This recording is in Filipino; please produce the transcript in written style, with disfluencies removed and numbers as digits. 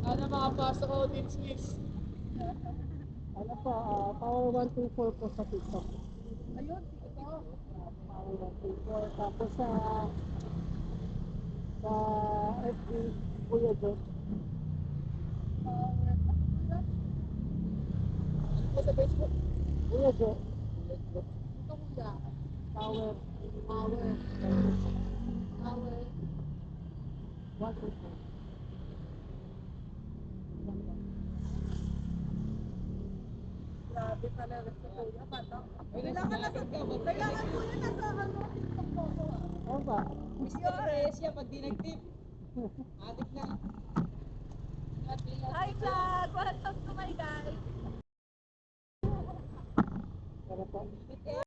Ano makapasok ako din, sis? Ano po, power 124 po sa TikTok. Ayun, TikTok. Power 124. Tapos sa FB, Kuya Jo. Ano po sa Facebook? Kuya Jo. Ito kuya. Power. Power. Power. 124. Grabe talaga sa kuya. Pato. Kailangan kuya nasa ano, TikTok po ako. Ano ba? Stress siya pag di nag-tip. Adik na. Hi vlog! Welcome to my guys! Pero po.